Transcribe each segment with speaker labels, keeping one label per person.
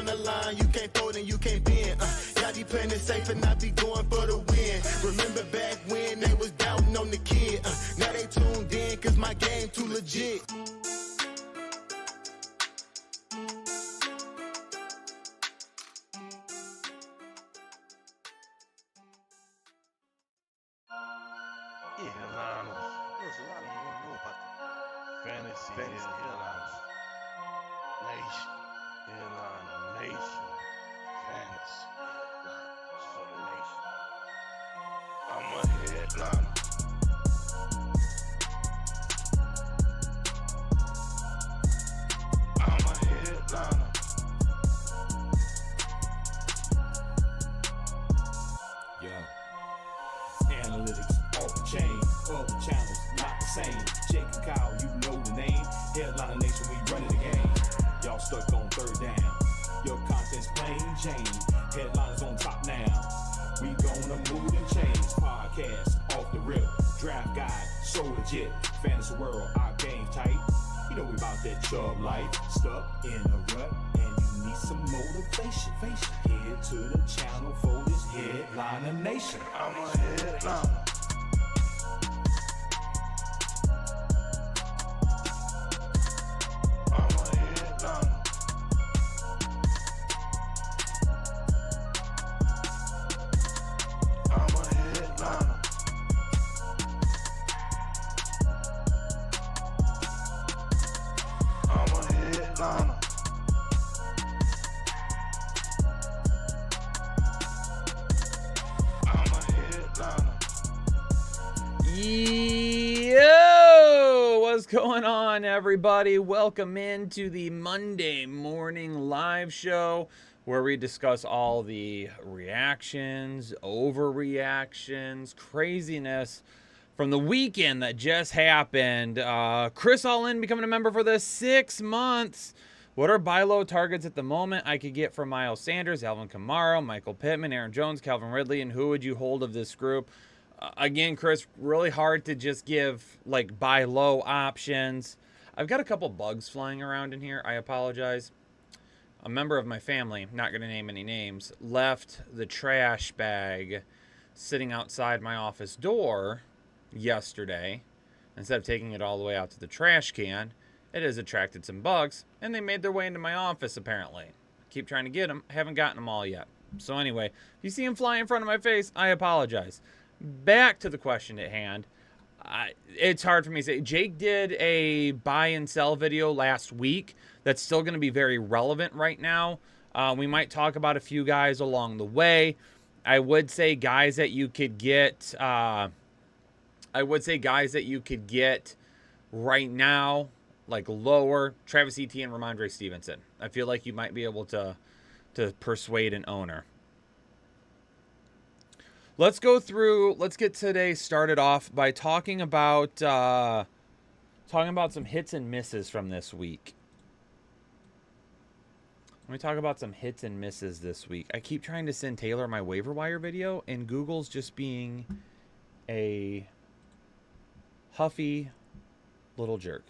Speaker 1: the line, you can't fold and you can't bend. Y'all be playing it safe and I be going for the win. Remember back when they was doubting on the kid. Now they tuned in cause my game too legit.
Speaker 2: Fantasy Headliners Nation. Headliner Nation. Fantasy Headliners for the nation. I'm a headliner. I'm a headliner.
Speaker 3: Yo. Analytics off the chain, other channels not the same. Jake and Kyle, you know the name. Headliner Nation, we running the game. Y'all stuck on third down. Your content's plain Jane. Headliners on top now. We gonna move and change. Podcast off the rip. Draft guide, so legit. Fantasy world, our game tight. You know we about that chub life. Stuck in a rut and you need some motivation. Head to the channel for this Headliner Nation.
Speaker 2: I'm a headliner.
Speaker 4: Yo, what's going on, everybody? Welcome into the Monday morning live show where we discuss all the reactions, overreactions, craziness from the weekend that just happened. Chris All-In becoming a member for the 6 months. What are buy low targets at the moment I could get from Miles Sanders, Alvin Kamara, Michael Pittman, Aaron Jones, Calvin Ridley, and who would you hold of this group? Again, Chris, really hard to just give like buy low options. I've got a couple bugs flying around in here. I apologize. A member of my family, not going to name any names, left the trash bag sitting outside my office door yesterday. Instead of taking it all the way out to the trash can, it has attracted some bugs, and they made their way into my office, apparently. Keep trying to get them. Haven't gotten them all yet. So anyway, if you see them fly in front of my face, I apologize. Back to the question at hand. It's hard for me to say. Jake did a buy and sell video last week that's still going to be very relevant right now. We might talk about a few guys along the way. I would say guys that you could get. I would say guys that you could get right now, like lower. Travis Etienne, Ramondre Stevenson. I feel like you might be able to persuade an owner. Let's go through. Let's get today started off by talking about some hits and misses from this week. Let me talk about some hits and misses this week. I keep trying to send Taylor my waiver wire video, and Google's just being a huffy little jerk.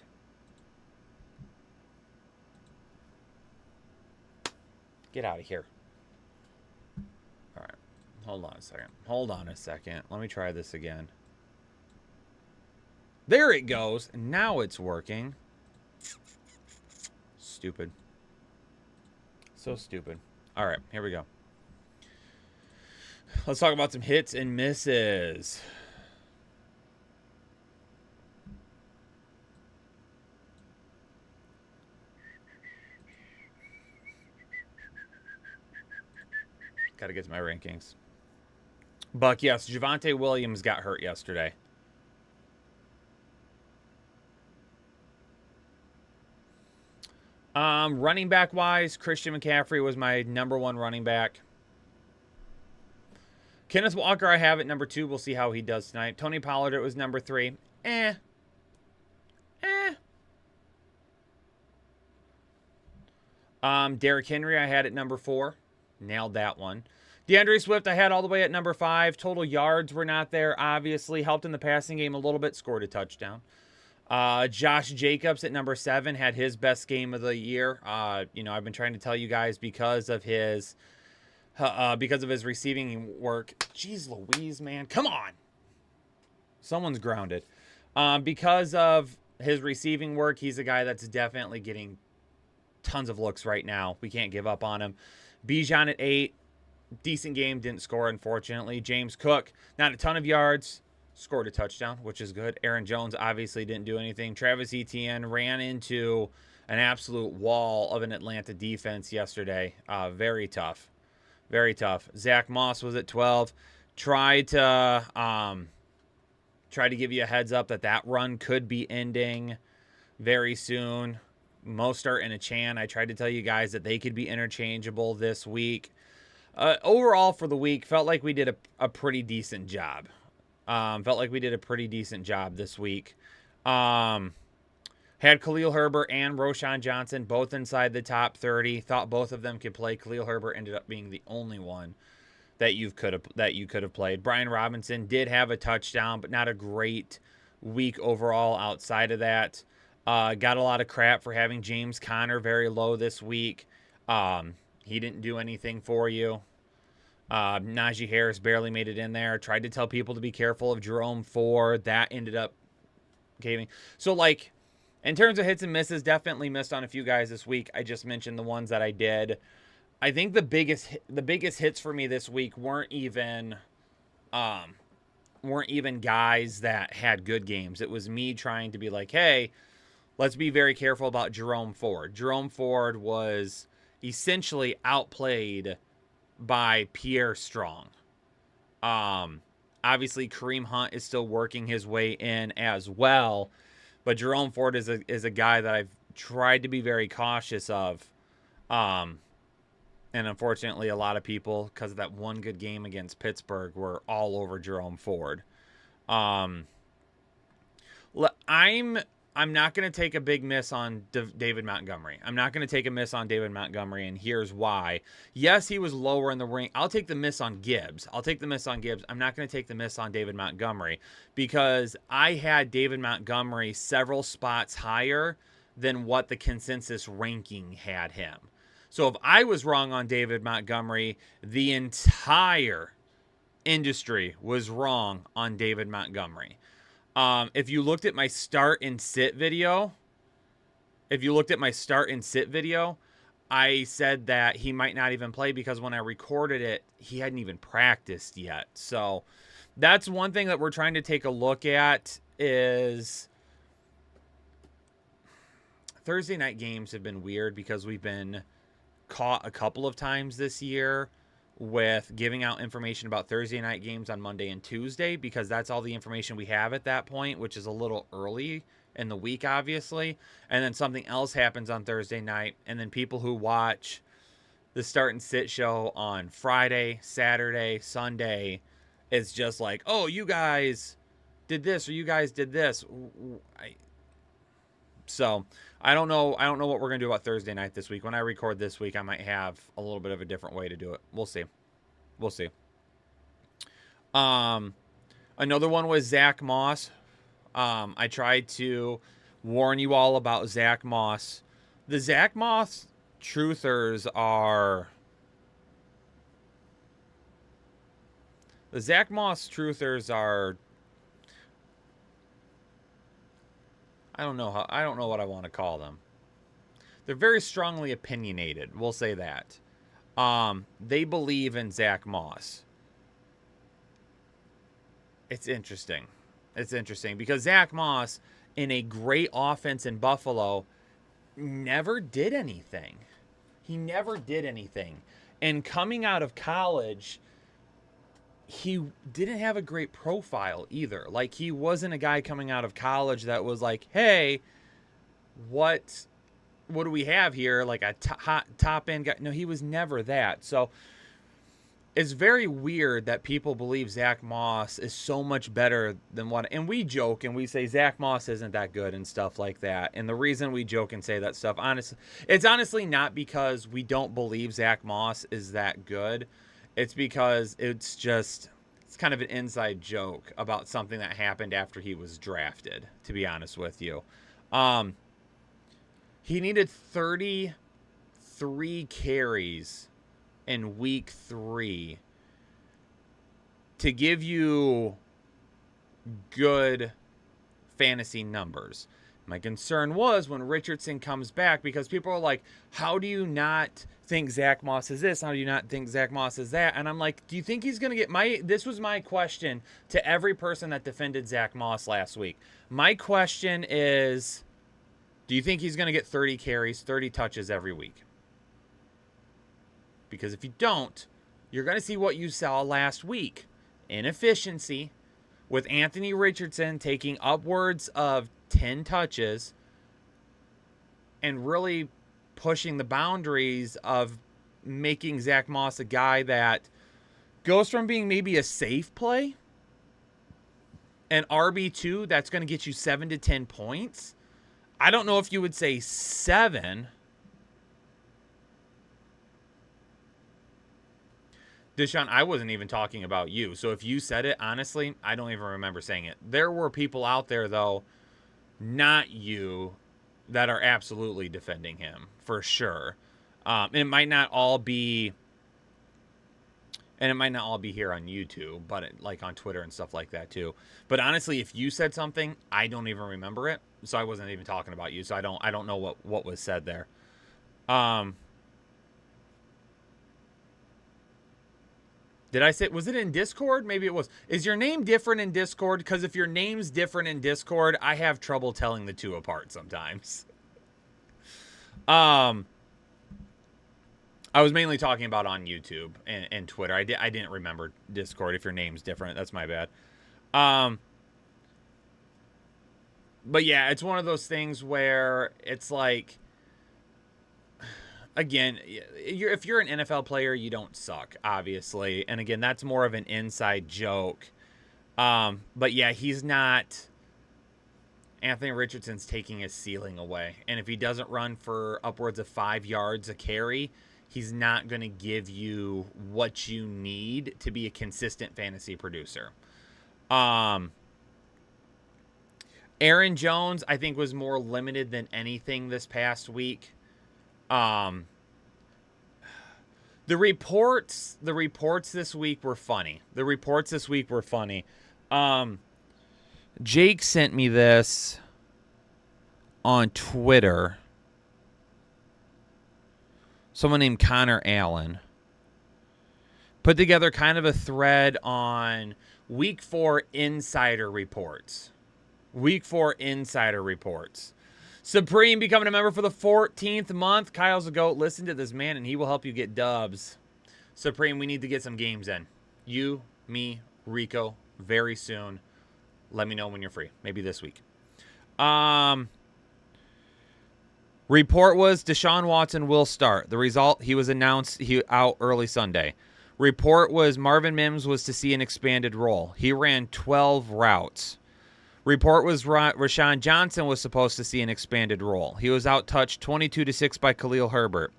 Speaker 4: Get out of here. All right. Hold on a second. Let me try this again. There it goes. Now it's working. Stupid. So stupid. All right, here we go. Let's talk about some hits and misses. Got to get to my rankings. Buck, yes, Javonte Williams got hurt yesterday. Running back wise, Christian McCaffrey was my number one running back. Kenneth Walker I have at number 2. We'll see how he does tonight. Tony Pollard, it was number 3. Derrick Henry I had at number 4. Nailed that one. DeAndre Swift I had all the way at number 5. Total yards were not there, obviously. Helped in the passing game a little bit. Scored a touchdown. Josh Jacobs at number 7 had his best game of the year. I've been trying to tell you guys because of his receiving work. Jeez Louise, man. Come on. Someone's grounded. Because of his receiving work, he's a guy that's definitely getting tons of looks right now. We can't give up on him. Bijan at 8. Decent game. Didn't score, unfortunately. James Cook, not a ton of yards. Scored a touchdown, which is good. Aaron Jones obviously didn't do anything. Travis Etienne ran into an absolute wall of an Atlanta defense yesterday. Very tough. Very tough. Zach Moss was at 12. Tried to give you a heads up that run could be ending very soon. Mostert and Achane, I tried to tell you guys that they could be interchangeable this week. Overall for the week, felt like we did a pretty decent job. This week. Had Khalil Herbert and Roschon Johnson both inside the top 30. Thought both of them could play. Khalil Herbert ended up being the only one that you could have played. Brian Robinson did have a touchdown, but not a great week overall outside of that. Got a lot of crap for having James Conner very low this week. He didn't do anything for you. Najee Harris barely made it in there. Tried to tell people to be careful of Jerome Ford. That ended up caving. So, like, in terms of hits and misses, definitely missed on a few guys this week. I just mentioned the ones that I did. I think the biggest hits for me this week weren't even guys that had good games. It was me trying to be like, hey, let's be very careful about Jerome Ford. Jerome Ford was essentially outplayed by Pierre Strong. Obviously Kareem Hunt is still working his way in as well, but Jerome Ford is a guy that I've tried to be very cautious of. And unfortunately, a lot of people, because of that one good game against Pittsburgh, were all over Jerome Ford. I'm not going to take a big miss on David Montgomery. I'm not going to take a miss on David Montgomery, and here's why. Yes, he was lower in the rank. I'll take the miss on Gibbs. I'm not going to take the miss on David Montgomery because I had David Montgomery several spots higher than what the consensus ranking had him. So if I was wrong on David Montgomery, the entire industry was wrong on David Montgomery. If you looked at my start and sit video, I said that he might not even play because when I recorded it, he hadn't even practiced yet. So that's one thing that we're trying to take a look at is Thursday night games have been weird because we've been caught a couple of times this year with giving out information about Thursday night games on Monday and Tuesday because that's all the information we have at that point, which is a little early in the week, obviously. And then something else happens on Thursday night, and then people who watch the start and sit show on Friday, Saturday, Sunday, it's just like, oh, you guys did this or you guys did this. So I don't know what we're going to do about Thursday night this week. When I record this week, I might have a little bit of a different way to do it. We'll see. Another one was Zach Moss. I tried to warn you all about Zach Moss. The Zach Moss truthers are... I don't know what I want to call them. They're very strongly opinionated. We'll say that. They believe in Zach Moss. It's interesting because Zach Moss, in a great offense in Buffalo, never did anything. And coming out of college, he didn't have a great profile either. Like, he wasn't a guy coming out of college that was like, hey, what do we have here? Like a top end guy. No, he was never that. So it's very weird that people believe Zach Moss is so much better than what, and we joke and we say Zach Moss isn't that good and stuff like that. And the reason we joke and say that stuff, honestly, it's honestly not because we don't believe Zach Moss is that good. It's because it's just, it's kind of an inside joke about something that happened after he was drafted, to be honest with you. He needed 33 carries in week 3 to give you good fantasy numbers. My concern was when Richardson comes back, because people are like, how do you not think Zach Moss is this? How do you not think Zach Moss is that? And I'm like, do you think he's going to get this was my question to every person that defended Zach Moss last week. My question is, do you think he's going to get 30 carries, 30 touches every week? Because if you don't, you're going to see what you saw last week. Inefficiency, with Anthony Richardson taking upwards of 10 touches and really pushing the boundaries of making Zach Moss a guy that goes from being maybe a safe play, an RB2 that's going to get you 7 to 10 points. I don't know if you would say 7. Deshaun, I wasn't even talking about you. So if you said it, honestly, I don't even remember saying it. There were people out there, though, not you, that are absolutely defending him, for sure. And it might not all be here on YouTube, but like on Twitter and stuff like that too. But honestly, if you said something, I don't even remember it. So I wasn't even talking about you. So I don't know what was said there. Did I say, was it in Discord? Maybe it was. Is your name different in Discord? Because if your name's different in Discord, I have trouble telling the two apart sometimes. I was mainly talking about on YouTube and Twitter. I didn't remember Discord. If your name's different, that's my bad. But yeah, it's one of those things where it's like, again, if you're an NFL player, you don't suck, obviously. And again, that's more of an inside joke. But yeah, he's not. Anthony Richardson's taking his ceiling away. And if he doesn't run for upwards of 5 yards a carry, he's not going to give you what you need to be a consistent fantasy producer. Aaron Jones, I think, was more limited than anything this past week. The reports this week were funny. Jake sent me this on Twitter. Someone named Connor Allen put together kind of a thread on Week 4 insider reports. Supreme becoming a member for the 14th month. Kyle's a GOAT. Listen to this man, and he will help you get dubs. Supreme, we need to get some games in. You, me, Rico, very soon. Let me know when you're free. Maybe this week. Report was Deshaun Watson will start. The result, he was announced out early Sunday. Report was Marvin Mims was to see an expanded role. He ran 12 routes. Report was Rashawn Johnson was supposed to see an expanded role. He was out-touched 22-6 by Khalil Herbert.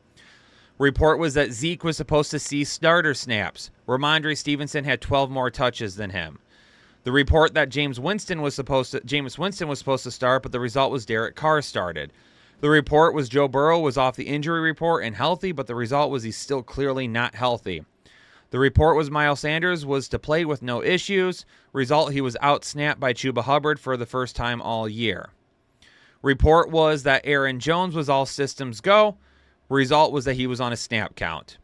Speaker 4: Report was that Zeke was supposed to see starter snaps. Ramondre Stevenson had 12 more touches than him. The report that Jameis Winston was supposed to start, but the result was Derek Carr started. The report was Joe Burrow was off the injury report and healthy, but the result was he's still clearly not healthy. The report was Miles Sanders was to play with no issues. Result, he was out-snapped by Chuba Hubbard for the first time all year. Report was that Aaron Jones was all systems go. Result was that he was on a snap count.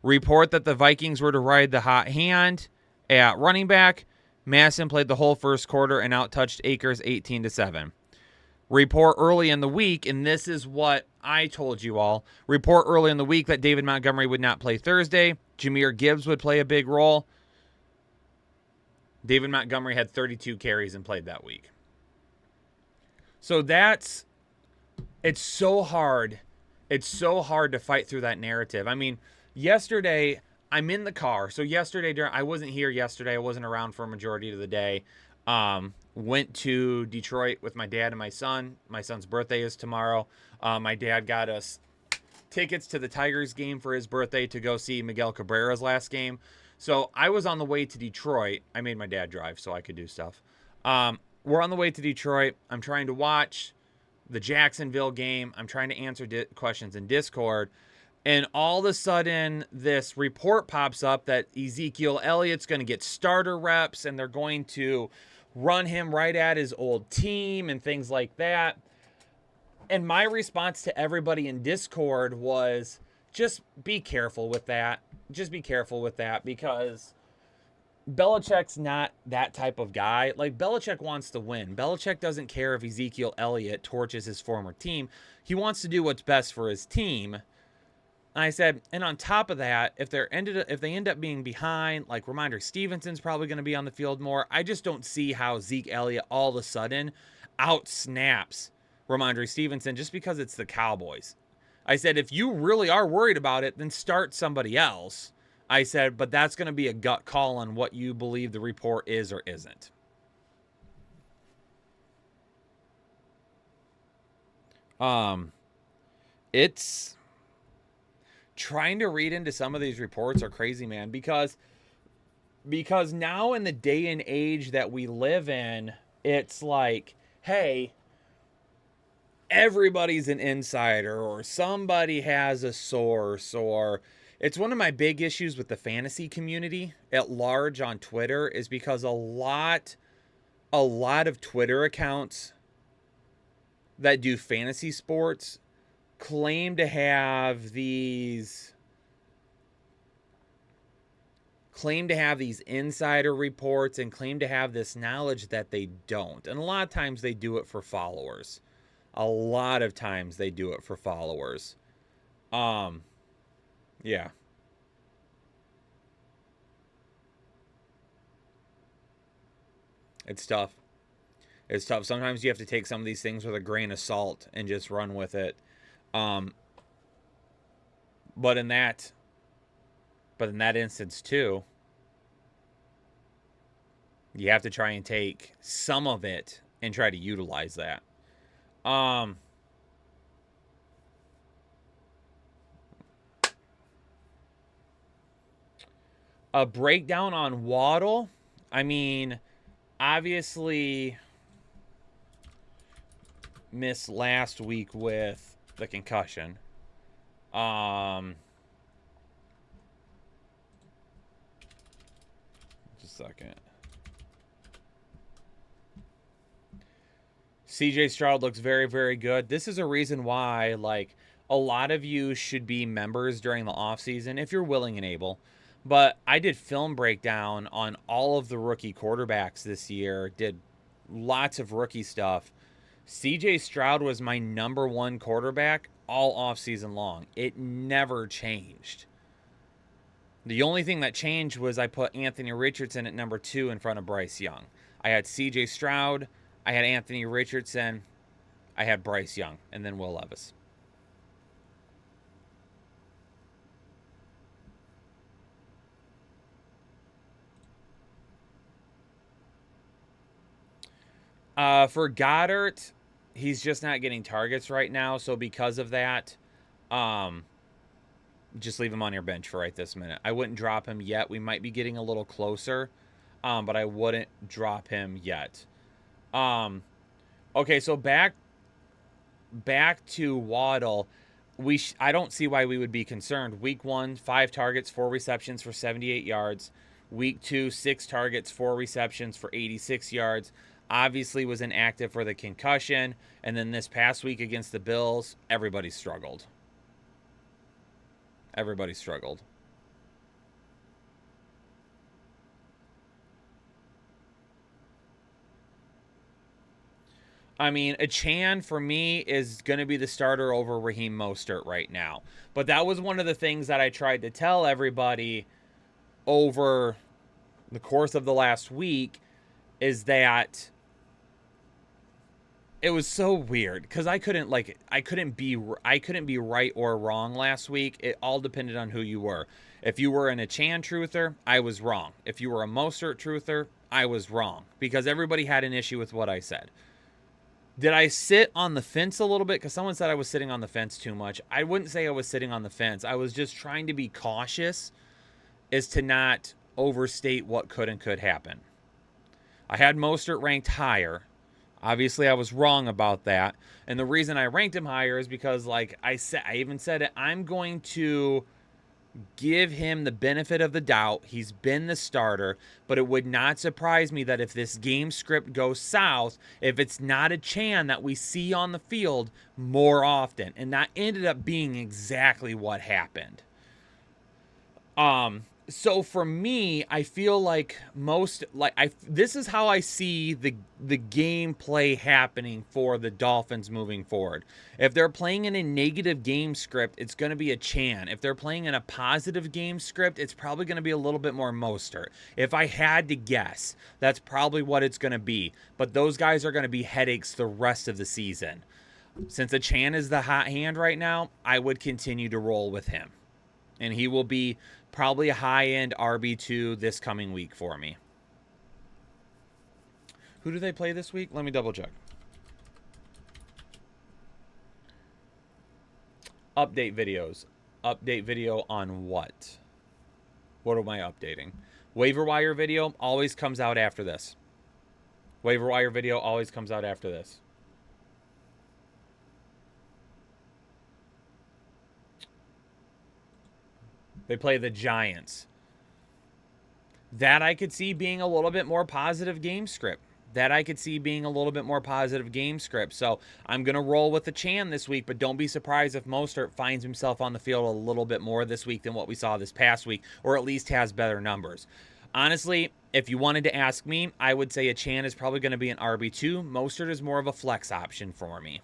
Speaker 4: Report that the Vikings were to ride the hot hand at running back. Masson played the whole first quarter and out-touched Akers 18-7. Report early in the week, and this is what I told you all. Report early in the week that David Montgomery would not play Thursday. Jahmyr Gibbs would play a big role. David Montgomery had 32 carries and played that week. So it's so hard. It's so hard to fight through that narrative. I mean, yesterday, I'm in the car. So yesterday, I wasn't here yesterday. I wasn't around for a majority of the day. Went to Detroit with my dad and my son. My son's birthday is tomorrow. My dad got us tickets to the Tigers game for his birthday to go see Miguel Cabrera's last game. So I was on the way to Detroit. I made my dad drive so I could do stuff. We're on the way to Detroit. I'm trying to watch the Jacksonville game. I'm trying to answer questions in Discord. And all of a sudden, this report pops up that Ezekiel Elliott's going to get starter reps and they're going to run him right at his old team and things like that. And my response to everybody in Discord was, just be careful with that. Just be careful with that, because Belichick's not that type of guy. Like, Belichick wants to win. Belichick doesn't care if Ezekiel Elliott torches his former team. He wants to do what's best for his team. And I said, and on top of that, if they end up being behind, like Ramondre Stevenson's probably going to be on the field more. I just don't see how Zeke Elliott all of a sudden out-snaps Ramondre Stevenson just because it's the Cowboys. I said, if you really are worried about it, then start somebody else. I said, but that's going to be a gut call on what you believe the report is or isn't. It's trying to read into some of these reports are crazy, man, because now in the day and age that we live in, it's like, hey, everybody's an insider or somebody has a source. Or it's one of my big issues with the fantasy community at large on Twitter, is because a lot of Twitter accounts that do fantasy sports claim to have these insider reports and claim to have this knowledge that they don't. And a lot of times they do it for followers. Yeah. It's tough. Sometimes you have to take some of these things with a grain of salt and just run with it. But in that instance too, you have to try and take some of it and try to utilize that. A breakdown on Waddle. I mean, obviously missed last week with the concussion. Just a second. CJ Stroud looks very, very good. This is a reason why, like, a lot of you should be members during the offseason if you're willing and able. But I did film breakdown on all of the rookie quarterbacks this year, did lots of rookie stuff. CJ Stroud was my number one quarterback all offseason long. It never changed. The only thing that changed was I put Anthony Richardson at number 2 in front of Bryce Young. I had CJ Stroud, I had Anthony Richardson, I had Bryce Young, and then Will Levis. For Goddard, he's just not getting targets right now, so because of that, just leave him on your bench for right this minute. I wouldn't drop him yet. We might be getting a little closer, but I wouldn't drop him yet. Okay, so back to Waddle. I don't see why we would be concerned. Week 1, 5 targets, 4 receptions for 78 yards. Week 2, 6 targets, 4 receptions for 86 yards. Obviously was inactive for the concussion. And then this past week against the Bills, everybody struggled. I mean, Achane, for me, is going to be the starter over Raheem Mostert right now. But that was one of the things that I tried to tell everybody over the course of the last week, is that it was so weird because I couldn't be right or wrong last week. It all depended on who you were. If you were an Achane truther, I was wrong. If you were a Mostert truther, I was wrong, because everybody had an issue with what I said. Did I sit on the fence a little bit? Because someone said I was sitting on the fence too much. I wouldn't say I was sitting on the fence. I was just trying to be cautious as to not overstate what could and could happen. I had Mostert ranked higher. Obviously, I was wrong about that. And the reason I ranked him higher is because, like I even said it, I'm going to give him the benefit of the doubt. He's been the starter, but it would not surprise me that if this game script goes south, if it's not a Chan that we see on the field more often. And that ended up being exactly what happened. So for me, I feel like this is how I see the gameplay happening for the Dolphins moving forward. If they're playing in a negative game script, it's going to be a Chan. If they're playing in a positive game script, it's probably going to be a little bit more Mostert. If I had to guess, that's probably what it's going to be. But those guys are going to be headaches the rest of the season. Since a Chan is the hot hand right now, I would continue to roll with him. And he will be probably a high-end RB2 this coming week for me. Who do they play this week? Let me double check. Update videos. Update video on what? What am I updating? Waiver wire video always comes out after this. Waiver wire video always comes out after this. They play the Giants. That I could see being a little bit more positive game script. So I'm going to roll with the Chan this week, but don't be surprised if Mostert finds himself on the field a little bit more this week than what we saw this past week, or at least has better numbers. Honestly, if you wanted to ask me, I would say a Chan is probably going to be an RB2. Mostert is more of a flex option for me.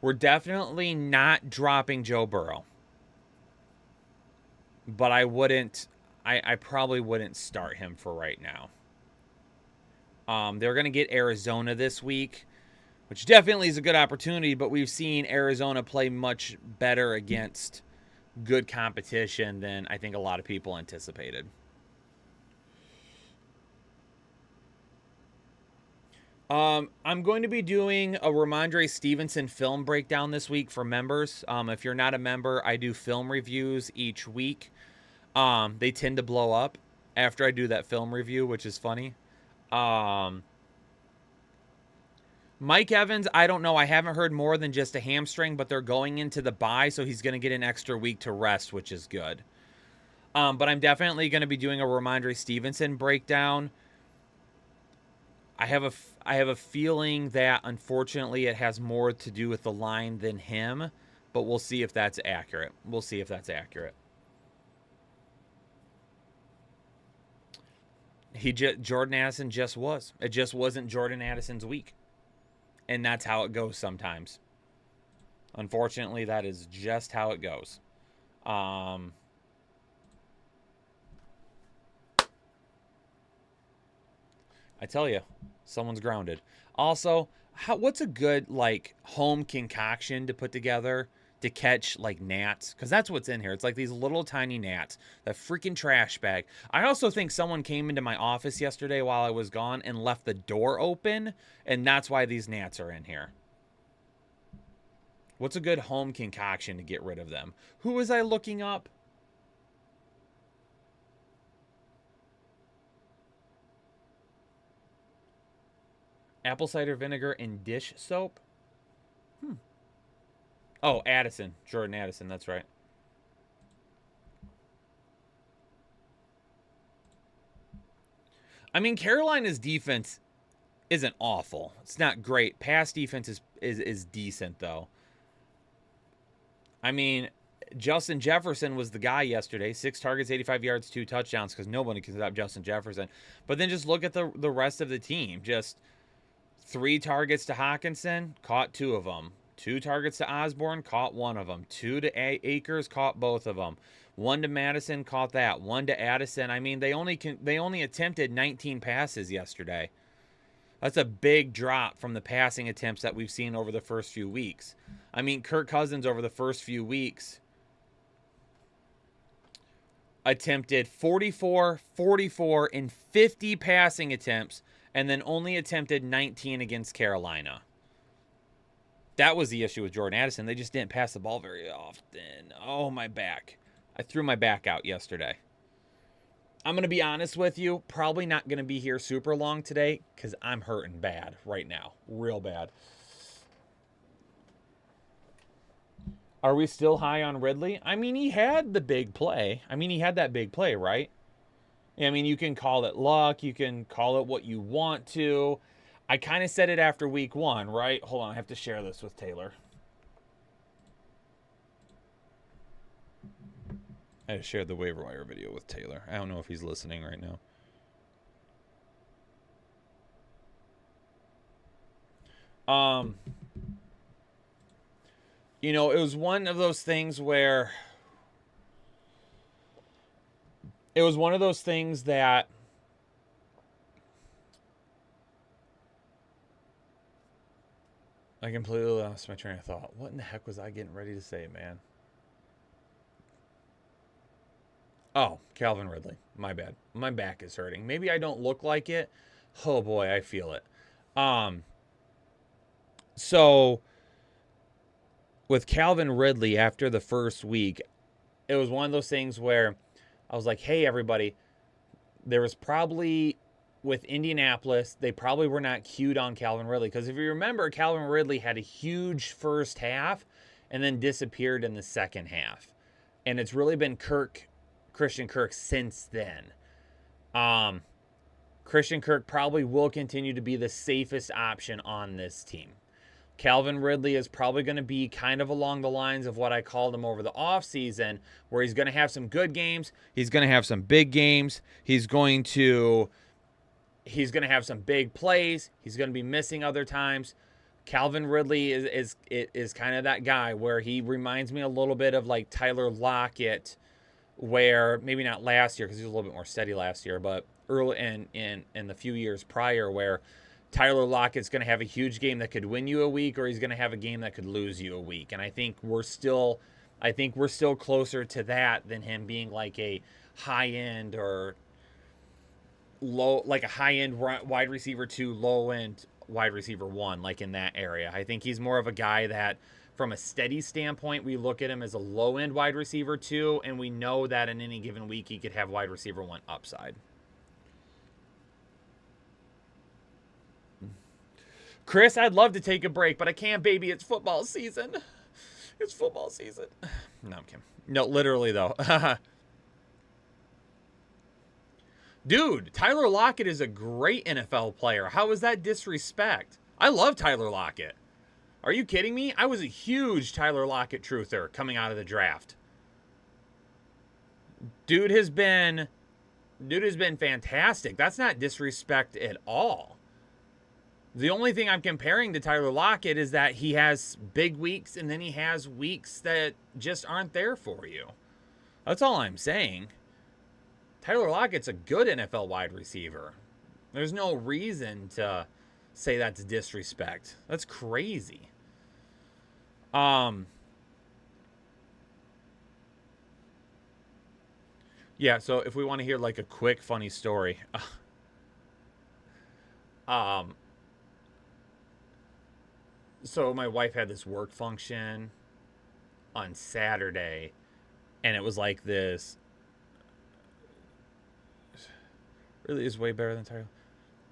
Speaker 4: We're definitely not dropping Joe Burrow. But I probably wouldn't start him for right now. They're going to get Arizona this week, which definitely is a good opportunity, but we've seen Arizona play much better against good competition than I think a lot of people anticipated. I'm going to be doing a Ramondre Stevenson film breakdown this week for members. If you're not a member, I do film reviews each week. They tend to blow up after I do that film review, which is funny. Mike Evans, I don't know. I haven't heard more than just a hamstring, but they're going into the bye, so he's going to get an extra week to rest, which is good. But I'm definitely going to be doing a Ramondre Stevenson breakdown. I have a feeling that, unfortunately, it has more to do with the line than him, but we'll see if that's accurate. Jordan Addison just was. It just wasn't Jordan Addison's week. And that's how it goes sometimes. Unfortunately, that is just how it goes. I tell you, someone's grounded. Also, what's a good, like, home concoction to put together to catch, like, gnats? Because that's what's in here. It's like these little tiny gnats. That freaking trash bag. I also think someone came into my office yesterday while I was gone and left the door open, and that's why these gnats are in here. What's a good home concoction to get rid of them? Who was I looking up? Apple cider vinegar and dish soap? Oh, Addison. Jordan Addison, that's right. I mean, Carolina's defense isn't awful. It's not great. Pass defense is decent, though. I mean, Justin Jefferson was the guy yesterday. 6 targets, 85 yards, 2 touchdowns, because nobody can stop Justin Jefferson. But then just look at the rest of the team. Just 3 targets to Hawkinson, caught 2 of them. 2 targets to Osborne, caught 1 of them. 2 to Akers, caught both of them. 1 to Madison, caught that. 1 to Addison. I mean, they only attempted 19 passes yesterday. That's a big drop from the passing attempts that we've seen over the first few weeks. I mean, Kirk Cousins over the first few weeks attempted 44, 44, and 50 passing attempts, and then only attempted 19 against Carolina. That was the issue with Jordan Addison. They just didn't pass the ball very often. Oh, my back. I threw my back out yesterday. I'm going to be honest with you. Probably not going to be here super long today because I'm hurting bad right now. Real bad. Are we still high on Ridley? I mean, he had the big play. He had that big play, right? I mean, you can call it luck. You can call it what you want to. I kind of said it after week 1, right? Hold on, I have to share this with Taylor. I just shared the waiver wire video with Taylor. I don't know if he's listening right now. You know, it was one of those things where that I completely lost my train of thought. What in the heck was I getting ready to say, man? Oh, Calvin Ridley. My bad. My back is hurting. Maybe I don't look like it. Oh boy, I feel it. So with Calvin Ridley after the first week, it was one of those things where I was like, hey, everybody, there was probably with Indianapolis, they probably were not cued on Calvin Ridley. Because if you remember, Calvin Ridley had a huge first half and then disappeared in the second half. And it's really been Christian Kirk since then. Christian Kirk probably will continue to be the safest option on this team. Calvin Ridley is probably going to be kind of along the lines of what I called him over the offseason, where he's going to have some good games. He's going to have some big games. He's going to have some big plays. He's going to be missing other times. Calvin Ridley is kind of that guy where he reminds me a little bit of like Tyler Lockett, where maybe not last year because he was a little bit more steady last year, but early in the few years prior, where Tyler Lockett's going to have a huge game that could win you a week, or he's going to have a game that could lose you a week. And I think we're still closer to that than him being like a high end or low, like a high end wide receiver 2, low end wide receiver 1, like in that area. I think he's more of a guy that, from a steady standpoint, we look at him as a low end wide receiver 2, and we know that in any given week he could have wide receiver 1 upside. Chris, I'd love to take a break, but I can't, baby. It's football season. It's football season. No, I'm kidding. No, literally, though. Dude, Tyler Lockett is a great NFL player. How is that disrespect? I love Tyler Lockett. Are you kidding me? I was a huge Tyler Lockett truther coming out of the draft. Dude has been fantastic. That's not disrespect at all. The only thing I'm comparing to Tyler Lockett is that he has big weeks and then he has weeks that just aren't there for you. That's all I'm saying. Tyler Lockett's a good NFL wide receiver. There's no reason to say that's disrespect. That's crazy. Yeah, so if we want to hear like a quick funny story. So my wife had this work function on Saturday, and it was like this. Really is way better than Tyler.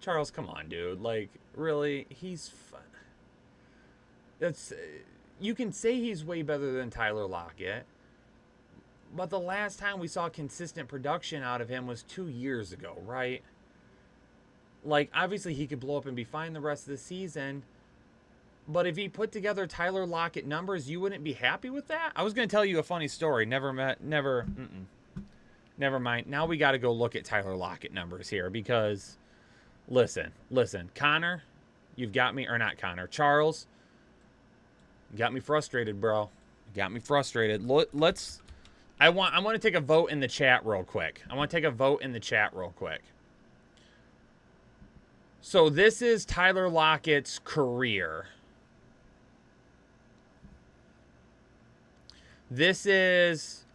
Speaker 4: Charles, come on, dude. Like, really? He's fun. You can say he's way better than Tyler Lockett, but the last time we saw consistent production out of him was 2 years ago, right? Like, obviously he could blow up and be fine the rest of the season, but if he put together Tyler Lockett numbers, you wouldn't be happy with that? I was going to tell you a funny story. Never mind. Now we got to go look at Tyler Lockett numbers here because, listen. Connor, you've got me, or not Connor, Charles, you got me frustrated, bro. You got me frustrated. I want to take a vote in the chat real quick. So this is Tyler Lockett's career. This is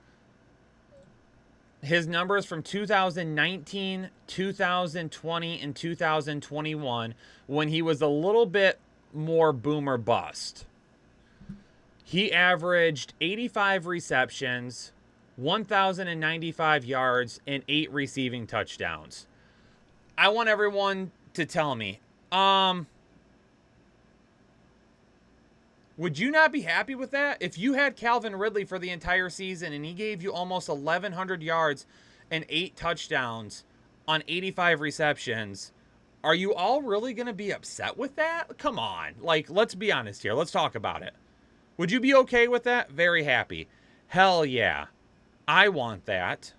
Speaker 4: his numbers from 2019, 2020, and 2021 when he was a little bit more boom or bust. He averaged 85 receptions, 1,095 yards, and 8 receiving touchdowns. I want everyone to tell me, would you not be happy with that? If you had Calvin Ridley for the entire season and he gave you almost 1,100 yards and 8 touchdowns on 85 receptions, are you all really going to be upset with that? Come on. Like, let's be honest here. Let's talk about it. Would you be okay with that? Very happy. Hell yeah. I want that.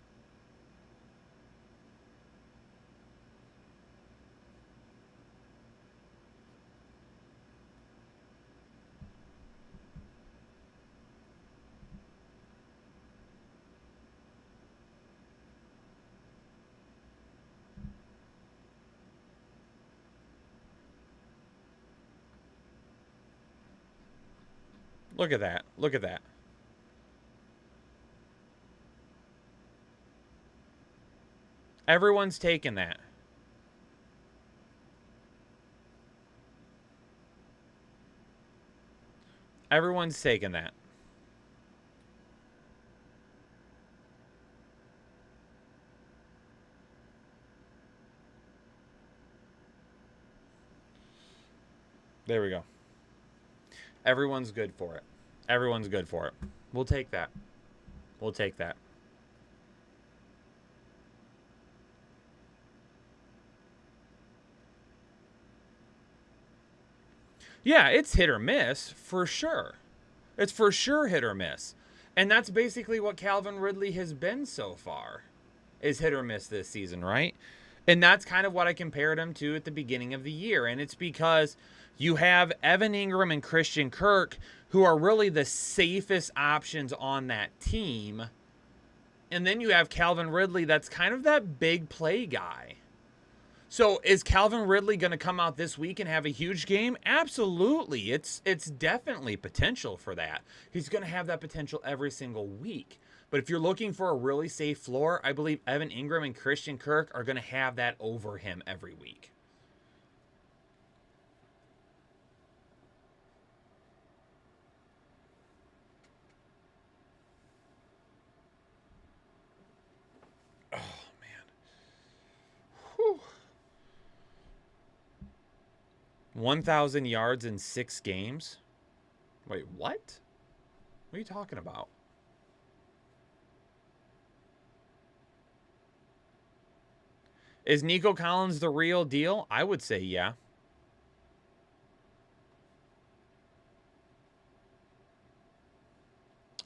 Speaker 4: Look at that. Look at that. Everyone's taking that. Everyone's taking that. There we go. Everyone's good for it. Everyone's good for it. We'll take that. We'll take that. Yeah, it's hit or miss, for sure. It's for sure hit or miss. And that's basically what Calvin Ridley has been so far, is hit or miss this season, right? And that's kind of what I compared him to at the beginning of the year. And it's because you have Evan Ingram and Christian Kirk, who are really the safest options on that team. And then you have Calvin Ridley, that's kind of that big play guy. So is Calvin Ridley going to come out this week and have a huge game? Absolutely. It's definitely potential for that. He's going to have that potential every single week. But if you're looking for a really safe floor, I believe Evan Ingram and Christian Kirk are going to have that over him every week. Oh, man. Whew. 1,000 yards in 6 games? Wait, what? What are you talking about? Is Nico Collins the real deal? I would say yeah.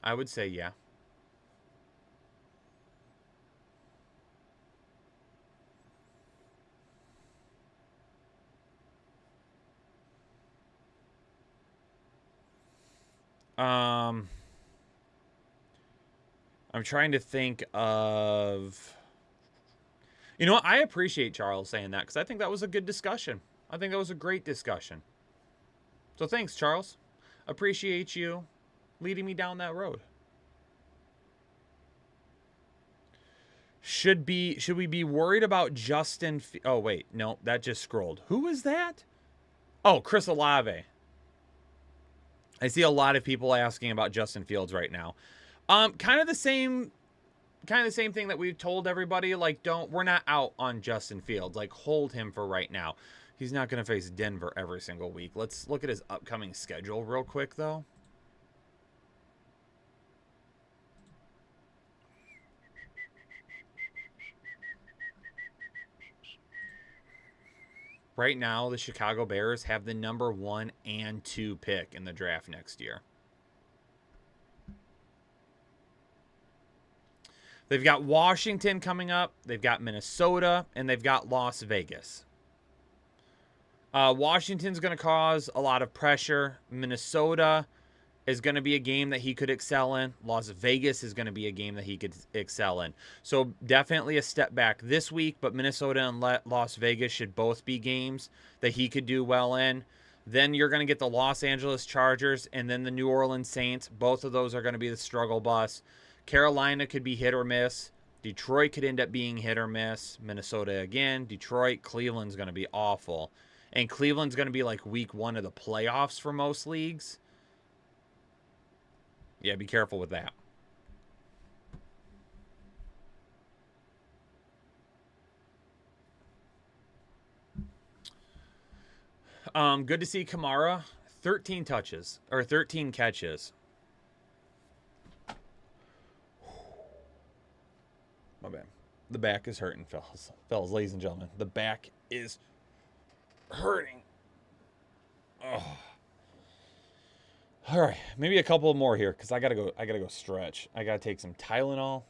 Speaker 4: I would say yeah. I'm trying to think of... You know what? I appreciate Charles saying that because I think that was a good discussion. I think that was a great discussion. So thanks, Charles. Appreciate you leading me down that road. Should we be worried about Justin? Oh, wait. No, that just scrolled. Who is that? Oh, Chris Olave. I see a lot of people asking about Justin Fields right now. Kind of the same thing that we've told everybody, like, we're not out on Justin Fields. Like, hold him for right now. He's not going to face Denver every single week. Let's look at his upcoming schedule real quick, though. Right now, the Chicago Bears have the number 1 and 2 pick in the draft next year. They've got Washington coming up. They've got Minnesota, and they've got Las Vegas. Washington's going to cause a lot of pressure. Minnesota is going to be a game that he could excel in. Las Vegas is going to be a game that he could excel in. So definitely a step back this week, but Minnesota and Las Vegas should both be games that he could do well in. Then you're going to get the Los Angeles Chargers and then the New Orleans Saints. Both of those are going to be the struggle bus. Carolina could be hit or miss. Detroit could end up being hit or miss. Minnesota again. Detroit. Cleveland's going to be awful. And Cleveland's going to be like week 1 of the playoffs for most leagues. Yeah, be careful with that. Good to see Kamara. 13 touches, or 13 catches. My bad. The back is hurting, fellas. Fellas, ladies and gentlemen. The back is hurting. Oh. All right, maybe a couple more here because I gotta go stretch. I gotta take some Tylenol.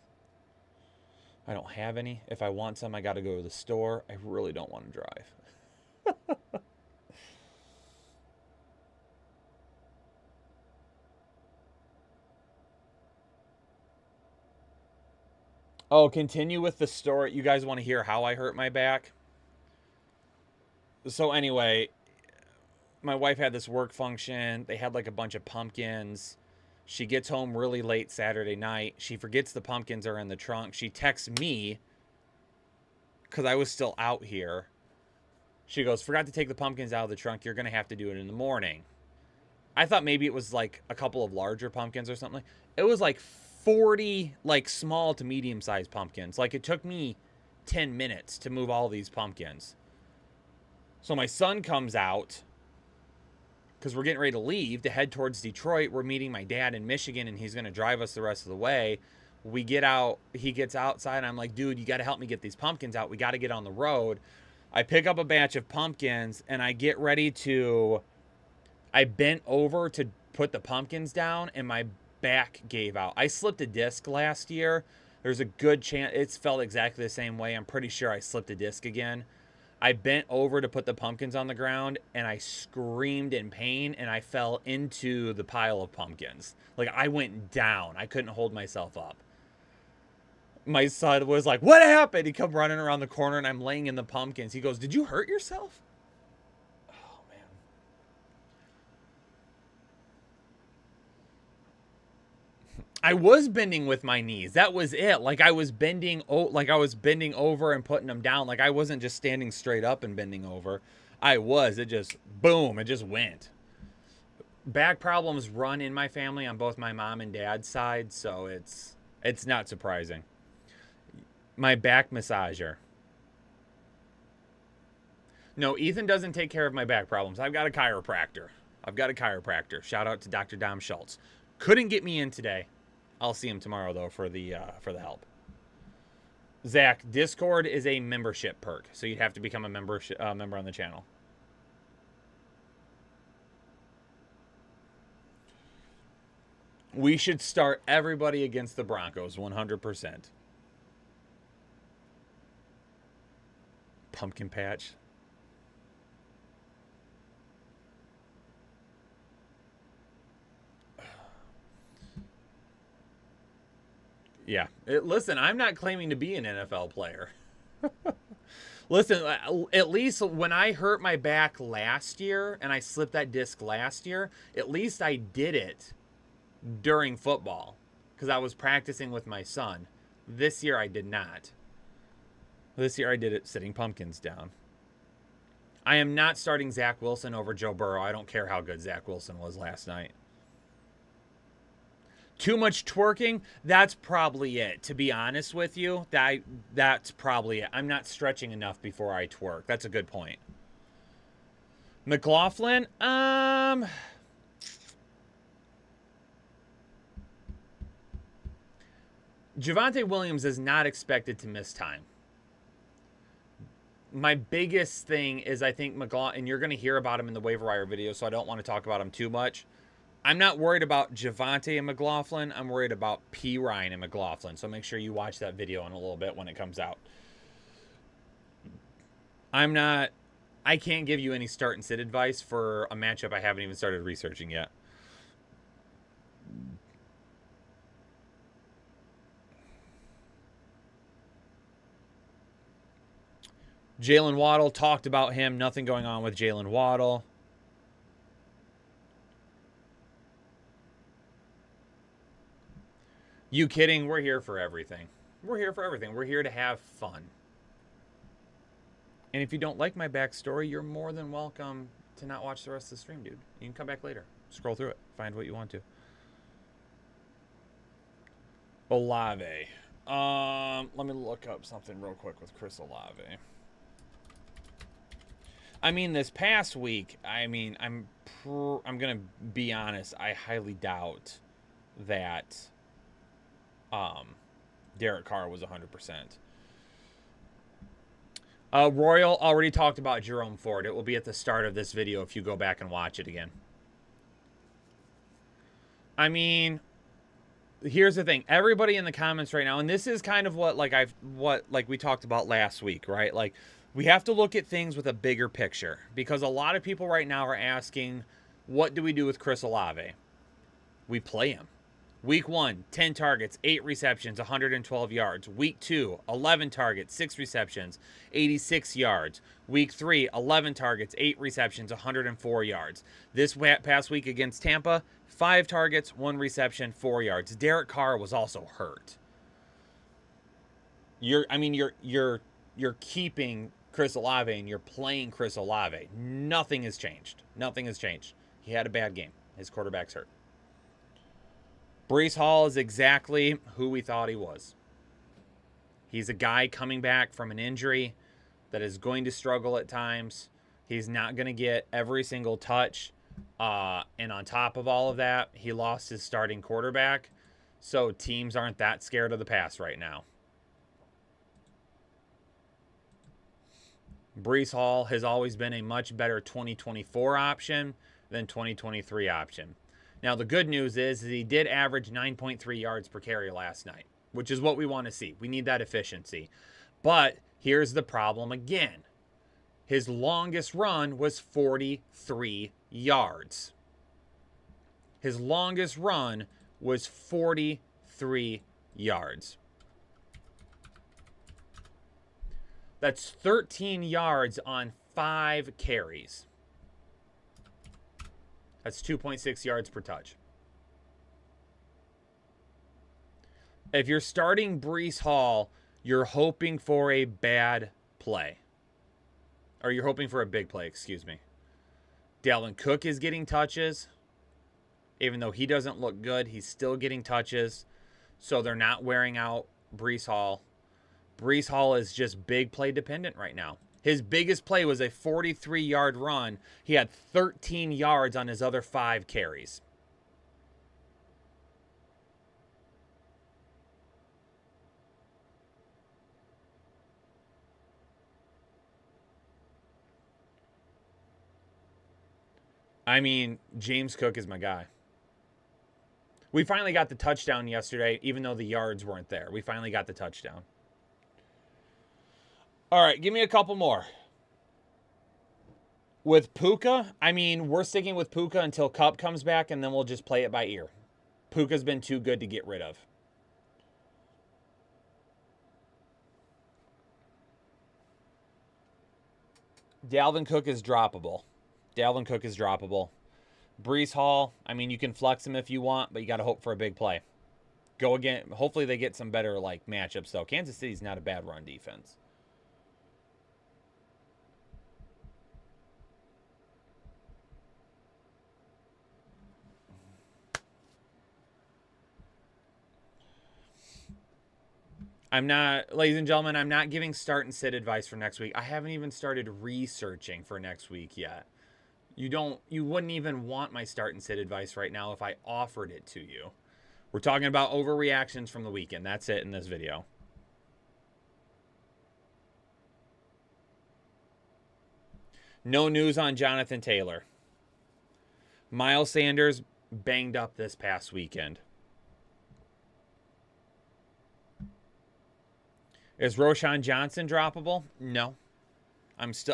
Speaker 4: I don't have any. If I want some, I gotta go to the store. I really don't want to drive. Oh, continue with the story. You guys want to hear how I hurt my back? So anyway, my wife had this work function. They had like a bunch of pumpkins. She gets home really late Saturday night. She forgets the pumpkins are in the trunk. She texts me because I was still out here. She goes, forgot to take the pumpkins out of the trunk. You're going to have to do it in the morning. I thought maybe it was like a couple of larger pumpkins or something. It was like 40 like small to medium sized pumpkins. Like it took me 10 minutes to move all these pumpkins. So my son comes out because we're getting ready to leave to head towards Detroit. We're meeting my dad in Michigan and he's going to drive us the rest of the way. We get out, he gets outside and I'm like, dude, you got to help me get these pumpkins out. We got to get on the road. I pick up a batch of pumpkins and I get ready to, I bent over to put the pumpkins down and my back gave out. I slipped a disc last year. There's a good chance it's felt exactly the same way. I'm pretty sure I slipped a disc again. I bent over to put the pumpkins on the ground and I screamed in pain and I fell into the pile of pumpkins. Like I went down. I couldn't hold myself up. My son was like, what happened? He come running around the corner and I'm laying in the pumpkins. He goes, did you hurt yourself? Oh, man. I was bending with my knees. That was it. Like I was bending over and putting them down. Like I wasn't just standing straight up and bending over. It just, boom, it just went. Back problems run in my family on both my mom and dad's side, so it's not surprising. My back massager. No, Ethan doesn't take care of my back problems. I've got a chiropractor. Shout out to Dr. Dom Schultz. Couldn't get me in today. I'll see him tomorrow though for the help. Zach, Discord is a membership perk, so you'd have to become a member on the channel. We should start everybody against the Broncos 100%. Pumpkin patch. Yeah. Listen, I'm not claiming to be an NFL player. Listen, at least when I hurt my back last year and I slipped that disc last year, at least I did it during football because I was practicing with my son. This year I did not. This year I did it sitting pumpkins down. I am not starting Zach Wilson over Joe Burrow. I don't care how good Zach Wilson was last night. Too much twerking? That's probably it. To be honest with you, that's probably it. I'm not stretching enough before I twerk. That's a good point. McLaughlin? Javonte Williams is not expected to miss time. My biggest thing is I think McLaughlin, and you're going to hear about him in the waiver wire video, so I don't want to talk about him too much. I'm not worried about Javonte and McLaughlin. I'm worried about P. Ryan and McLaughlin. So make sure you watch that video in a little bit when it comes out. I can't give you any start and sit advice for a matchup I haven't even started researching yet. Jalen Waddle, talked about him. Nothing going on with Jalen Waddle. You kidding? We're here for everything. We're here to have fun. And if you don't like my backstory, you're more than welcome to not watch the rest of the stream, dude. You can come back later. Scroll through it. Find what you want to. Olave. Let me look up something real quick with Chris Olave. I mean, this past week, I mean, I'm gonna be honest. I highly doubt that Derek Carr was 100%. Royal already talked about Jerome Ford. It will be at the start of this video if you go back and watch it again. I mean, here's the thing. Everybody in the comments right now, and this is kind of what we talked about last week, right? Like, we have to look at things with a bigger picture, because a lot of people right now are asking, what do we do with Chris Olave? We play him. Week 1, 10 targets, 8 receptions, 112 yards. Week 2, 11 targets, 6 receptions, 86 yards. Week 3, 11 targets, 8 receptions, 104 yards. This past week against Tampa, 5 targets, 1 reception, 4 yards. Derek Carr was also hurt. You're keeping Chris Olave and you're playing Chris Olave. Nothing has changed. Nothing has changed. He had a bad game. His quarterback's hurt. Breece Hall is exactly who we thought he was. He's a guy coming back from an injury that is going to struggle at times. He's not going to get every single touch. And on top of all of that, he lost his starting quarterback. So teams aren't that scared of the pass right now. Breece Hall has always been a much better 2024 option than 2023 option. Now, the good news is he did average 9.3 yards per carry last night, which is what we want to see. We need that efficiency. But here's the problem again. His longest run was 43 yards. His longest run was 43 yards. That's 13 yards on 5 carries. That's 2.6 yards per touch. If you're starting Breece Hall, you're hoping for a bad play. Or you're hoping for a big play, excuse me. Dalvin Cook is getting touches. Even though he doesn't look good, he's still getting touches. So they're not wearing out Breece Hall. Breece Hall is just big play dependent right now. His biggest play was a 43-yard run. He had 13 yards on his other 5 carries. I mean, James Cook is my guy. We finally got the touchdown yesterday, even though the yards weren't there. We finally got the touchdown. All right, give me a couple more. With Puka, I mean, we're sticking with Puka until Kupp comes back, and then we'll just play it by ear. Puka's been too good to get rid of. Dalvin Cook is droppable. Dalvin Cook is droppable. Breece Hall, I mean, you can flex him if you want, but you got to hope for a big play. Go again. Hopefully they get some better matchups, though. Kansas City's not a bad run defense. Ladies and gentlemen, I'm not giving start and sit advice for next week. I haven't even started researching for next week yet. You wouldn't even want my start and sit advice right now if I offered it to you. We're talking about overreactions from the weekend. That's it in this video. No news on Jonathan Taylor. Miles Sanders banged up this past weekend. Is Roschon Johnson droppable? No.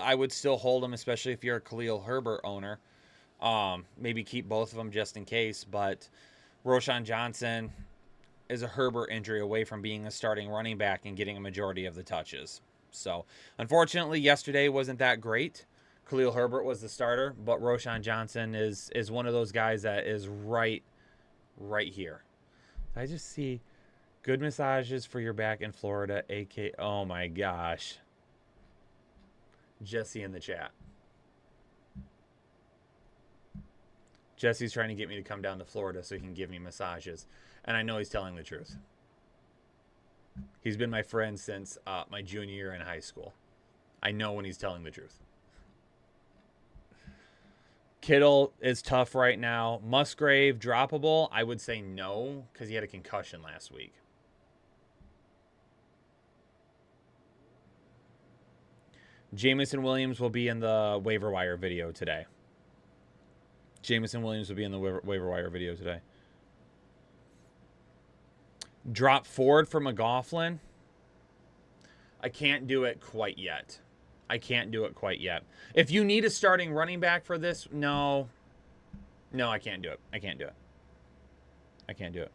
Speaker 4: I would still hold him, especially if you're a Khalil Herbert owner. Maybe keep both of them just in case, but Roschon Johnson is a Herbert injury away from being a starting running back and getting a majority of the touches. So, unfortunately, yesterday wasn't that great. Khalil Herbert was the starter, but Roschon Johnson is one of those guys that is right here. I just see good massages for your back in Florida, AK. Oh my gosh. Jesse in the chat. Jesse's trying to get me to come down to Florida so he can give me massages. And I know he's telling the truth. He's been my friend since my junior year in high school. I know when he's telling the truth. Kittle is tough right now. Musgrave, droppable? I would say no, because he had a concussion last week. Jameson Williams will be in the waiver wire video today. Jameson Williams will be in the waiver wire video today. Drop Ford for McLaughlin. I can't do it quite yet. I can't do it quite yet. If you need a starting running back for this, no. No, I can't do it. I can't do it. I can't do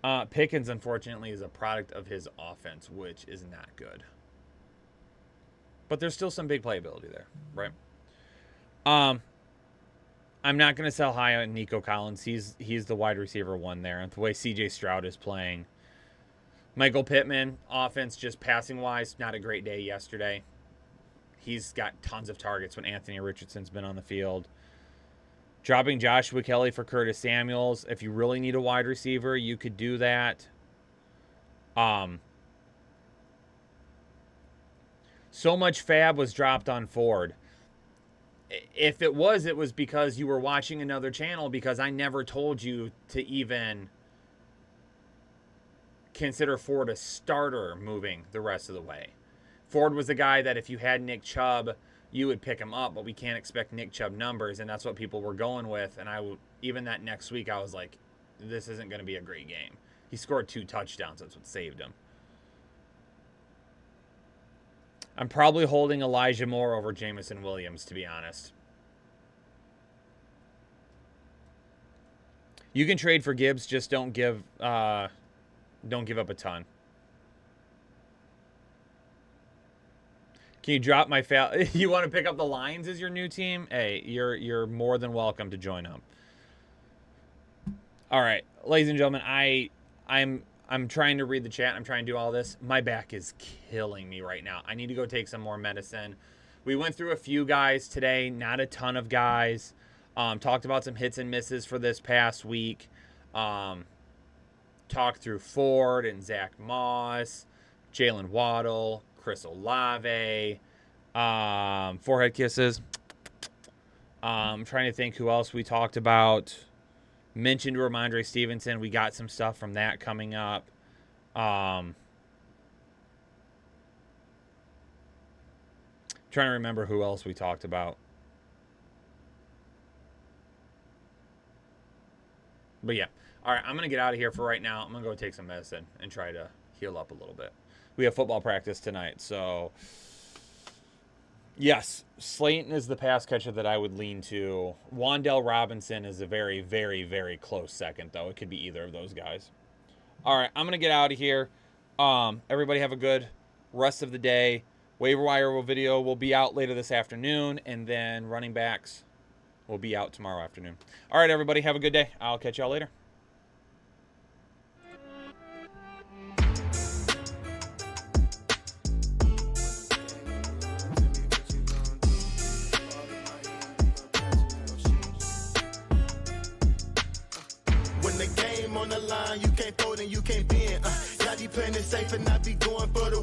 Speaker 4: it. Pickens, unfortunately, is a product of his offense, which is not good. But there's still some big playability there, right? I'm not going to sell high on Nico Collins. He's the wide receiver one there. And the way C.J. Stroud is playing. Michael Pittman, offense just passing-wise, not a great day yesterday. He's got tons of targets when Anthony Richardson's been on the field. Dropping Joshua Kelly for Curtis Samuels. If you really need a wide receiver, you could do that. So much fab was dropped on Ford. If it was because you were watching another channel, because I never told you to even consider Ford a starter moving the rest of the way. Ford was the guy that if you had Nick Chubb, you would pick him up, but we can't expect Nick Chubb numbers, and that's what people were going with. And even that next week, I was like, this isn't going to be a great game. He scored 2 touchdowns. That's what saved him. I'm probably holding Elijah Moore over Jameson Williams, to be honest. You can trade for Gibbs, just don't give up a ton. Can you drop my You want to pick up the Lions as your new team? Hey, you're more than welcome to join up. All right, ladies and gentlemen, I'm trying to read the chat. I'm trying to do all this. My back is killing me right now. I need to go take some more medicine. We went through a few guys today, not a ton of guys. Talked about some hits and misses for this past week. Talked through Ford and Zach Moss, Jalen Waddle, Chris Olave, forehead kisses. I'm trying to think who else we talked about. Mentioned Ramondre Stevenson. We got some stuff from that coming up. Trying to remember who else we talked about. But yeah. All right, I'm going to get out of here for right now. I'm going to go take some medicine and try to heal up a little bit. We have football practice tonight, so yes, Slayton is the pass catcher that I would lean to. Wan'Dale Robinson is a very, very, very close second, though. It could be either of those guys. All right, I'm going to get out of here. Everybody have a good rest of the day. Waiver wire video will be out later this afternoon, and then running backs will be out tomorrow afternoon. All right, everybody, have a good day. I'll catch y'all later.
Speaker 1: On the line, you can't fold and you can't bend. Y'all be playing it safe and I be going for the